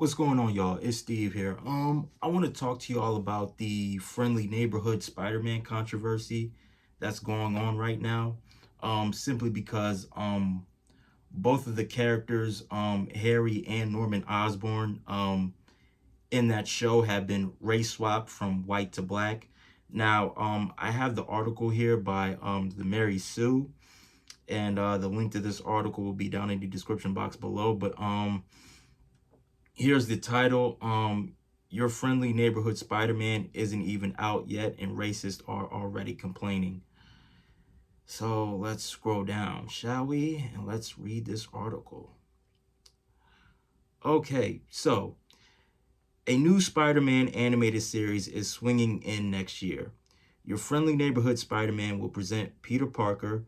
What's going on, y'all? It's Steve here. I want to talk to you all about the friendly neighborhood Spider-Man controversy that's going on right now. Simply because both of the characters, Harry and Norman Osborn, in that show have been race swapped from white to black. Now, I have the article here by the Mary Sue, and the link to this article will be down in the description box below. But here's the title. Your friendly neighborhood Spider-Man isn't even out yet and racists are already complaining. So let's scroll down, shall we? And let's read this article. Okay, so a new Spider-Man animated series is swinging in next year. Your friendly neighborhood Spider-Man will present Peter Parker,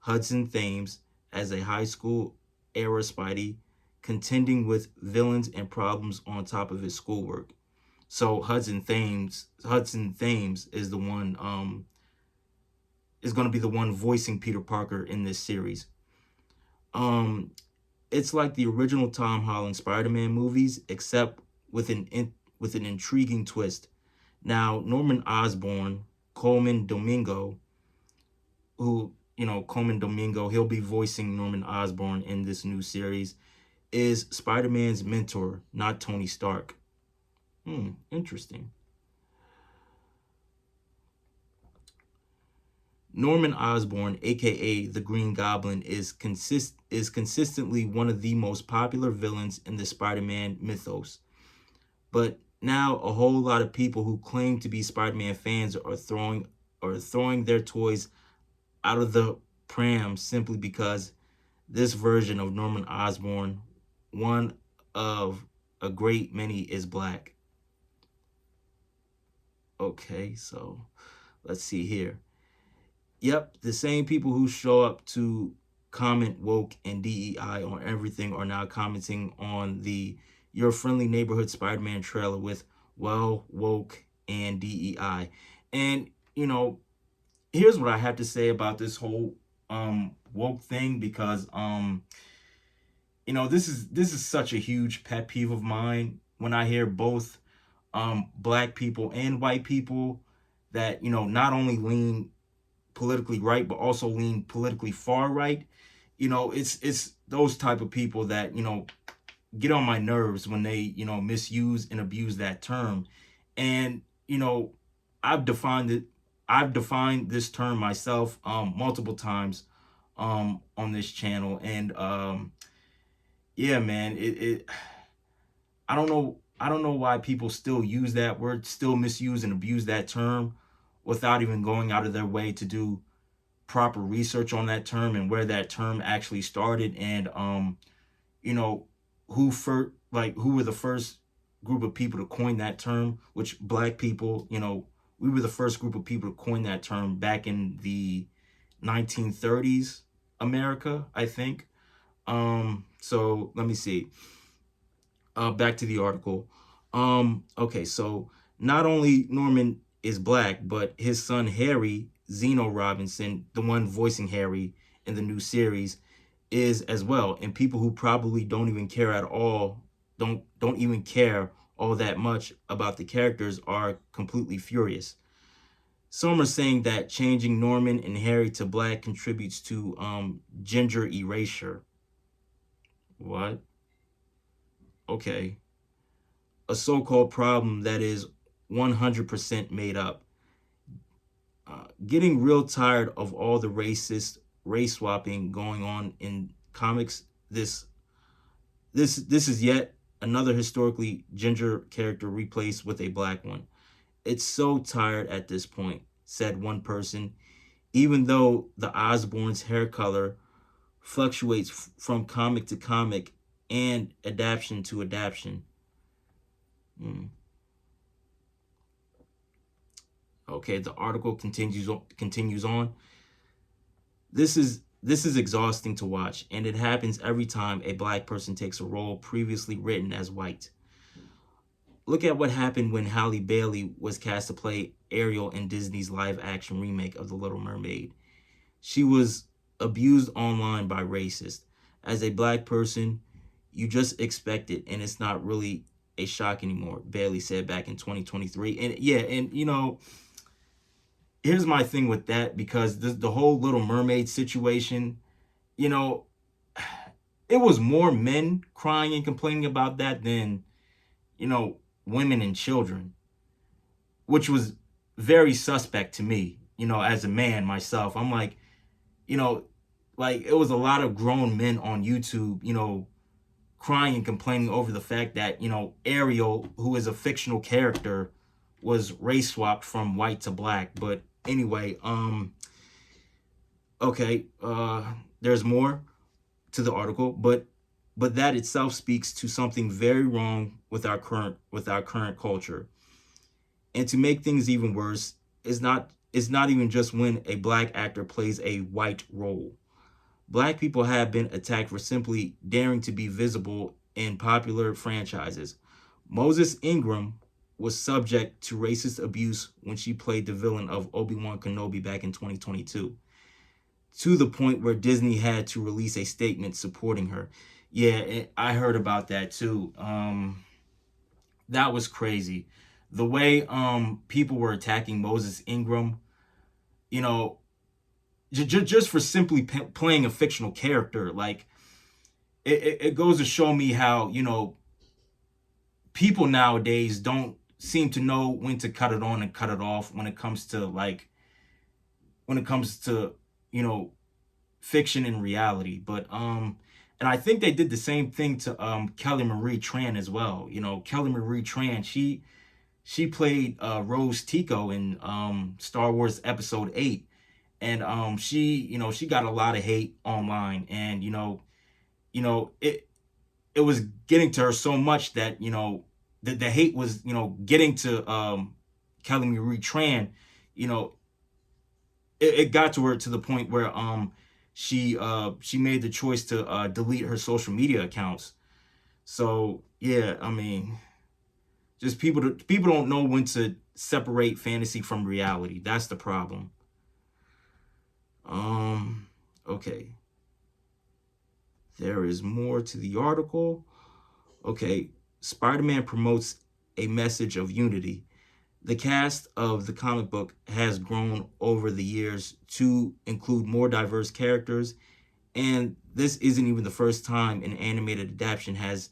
Hudson Thames, as a high school era Spidey, contending with villains and problems on top of his schoolwork. So Hudson Thames is the one is going to be the one voicing Peter Parker in this series. It's like the original Tom Holland Spider-Man movies, except with an intriguing twist. Now, Norman Osborn, Coleman Domingo, Coleman Domingo, he'll be voicing Norman Osborn in this new series, is Spider-Man's mentor, not Tony Stark. Interesting. Norman Osborn, aka the Green Goblin, is consistently one of the most popular villains in the Spider-Man mythos. But now a whole lot of people who claim to be Spider-Man fans are throwing their toys out of the pram simply because this version of Norman Osborn, one of a great many, is black. Okay, so let's see here. Yep, the same people who show up to comment woke and DEI on everything are now commenting on the Your Friendly Neighborhood Spider-Man trailer with, well, woke and DEI. And, here's what I have to say about this whole woke thing, because this is such a huge pet peeve of mine when I hear both black people and white people that not only lean politically right but also lean politically far right. It's those type of people that get on my nerves when they misuse and abuse that term. And I've defined it I've defined this term myself multiple times on this channel. And yeah, man, it I don't know why people still use that word, still misuse and abuse that term without even going out of their way to do proper research on that term and where that term actually started. And you know who were the first group of people to coin that term, which black people, we were the first group of people to coin that term back in the 1930s America, I think. So let me see. Back to the article. Okay, so not only Norman is black, but his son Harry, Zeno Robinson, the one voicing Harry in the new series, is as well. And people who probably don't even care at all, don't even care all that much about the characters, are completely furious. Some are saying that changing Norman and Harry to black contributes to ginger erasure. What? Okay. A so-called problem that is 100% made up. Getting real tired of all the racist race swapping going on in comics. This is yet another historically ginger character replaced with a black one. It's so tired at this point, said one person, even though the Osborn's hair color fluctuates from comic to comic and adaptation to adaptation. Okay, the article continues on. This is exhausting to watch, and it happens every time a black person takes a role previously written as white. Look at what happened when Halle Bailey was cast to play Ariel in Disney's live-action remake of The Little Mermaid. She was abused online by racists. As a black person, you just expect it, and it's not really a shock anymore, Bailey said back in 2023. And yeah, and here's my thing with that, because the whole Little Mermaid situation, you know, it was more men crying and complaining about that than, women and children, which was very suspect to me, as a man myself. I'm like, you know, like it was a lot of grown men on YouTube, crying and complaining over the fact that, Ariel, who is a fictional character, was race swapped from white to black. But anyway, okay, there's more to the article, but that itself speaks to something very wrong with our current culture. And to make things even worse, it's not even just when a black actor plays a white role. Black people have been attacked for simply daring to be visible in popular franchises. Moses Ingram was subject to racist abuse when she played the villain of Obi-Wan Kenobi back in 2022, to the point where Disney had to release a statement supporting her. Yeah, I heard about that too. That was crazy. The way people were attacking Moses Ingram, you know, just for simply playing a fictional character, like it goes to show me how, people nowadays don't seem to know when to cut it on and cut it off when it comes to you know fiction and reality. But and I think they did the same thing to Kelly Marie Tran as well. Kelly Marie Tran, she played Rose Tico in Star Wars Episode 8, and she got a lot of hate online, and it was getting to her so much that the hate was getting to Kelly Marie Tran. you know it got to her to the point where she made the choice to delete her social media accounts. So yeah, I mean, just people don't know when to separate fantasy from reality. That's the problem. Okay. There is more to the article. Okay. Spider-Man promotes a message of unity. The cast of the comic book has grown over the years to include more diverse characters, and this isn't even the first time an animated adaptation has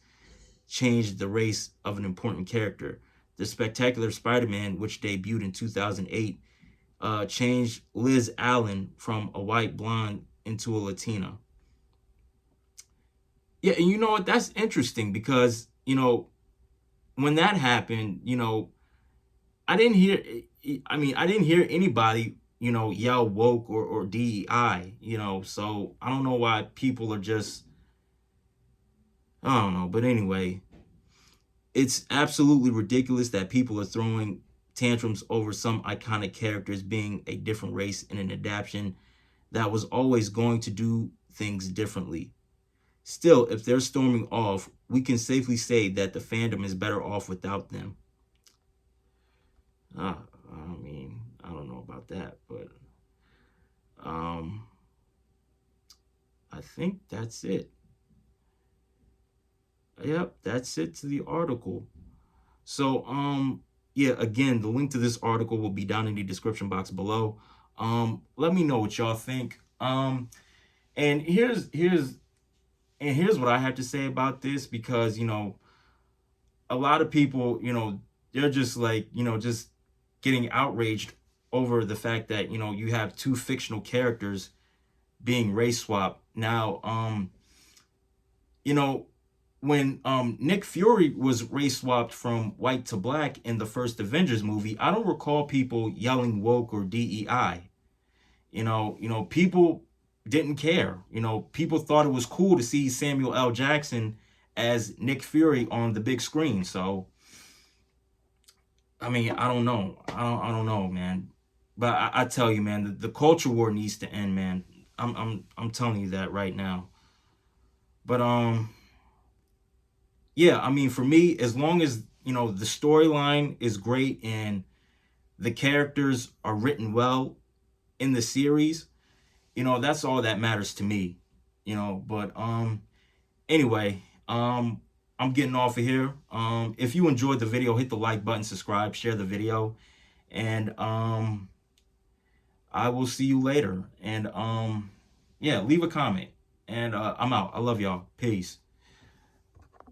changed the race of an important character. The Spectacular Spider-Man, which debuted in 2008, changed Liz Allen from a white blonde into a Latina. Yeah, and you know what? That's interesting because, when that happened, I didn't hear, I didn't hear anybody, yell woke or DEI, so I don't know why people are just, I don't know. But anyway, it's absolutely ridiculous that people are throwing tantrums over some iconic characters being a different race in an adaptation that was always going to do things differently. Still, if they're storming off, we can safely say that the fandom is better off without them. I mean, I don't know about that, but I think that's it. Yep, that's it to the article. So, yeah, again, the link to this article will be down in the description box below. Let me know what y'all think. And here's what I have to say about this, because a lot of people, they're just like, just getting outraged over the fact that you have two fictional characters being race swapped. Now, when Nick Fury was race swapped from white to black in the first Avengers movie, I don't recall people yelling woke or DEI. People didn't care. People thought it was cool to see Samuel L. Jackson as Nick Fury on the big screen. So, I mean, I don't know. I don't know, man. But I tell you, man, the culture war needs to end, man. I'm telling you that right now. But yeah, I mean, for me, as long as the storyline is great and the characters are written well in the series, that's all that matters to me. But anyway, I'm getting off of here. If you enjoyed the video, hit the like button, subscribe, share the video, and I will see you later. And yeah, leave a comment. And I'm out. I love y'all. Peace.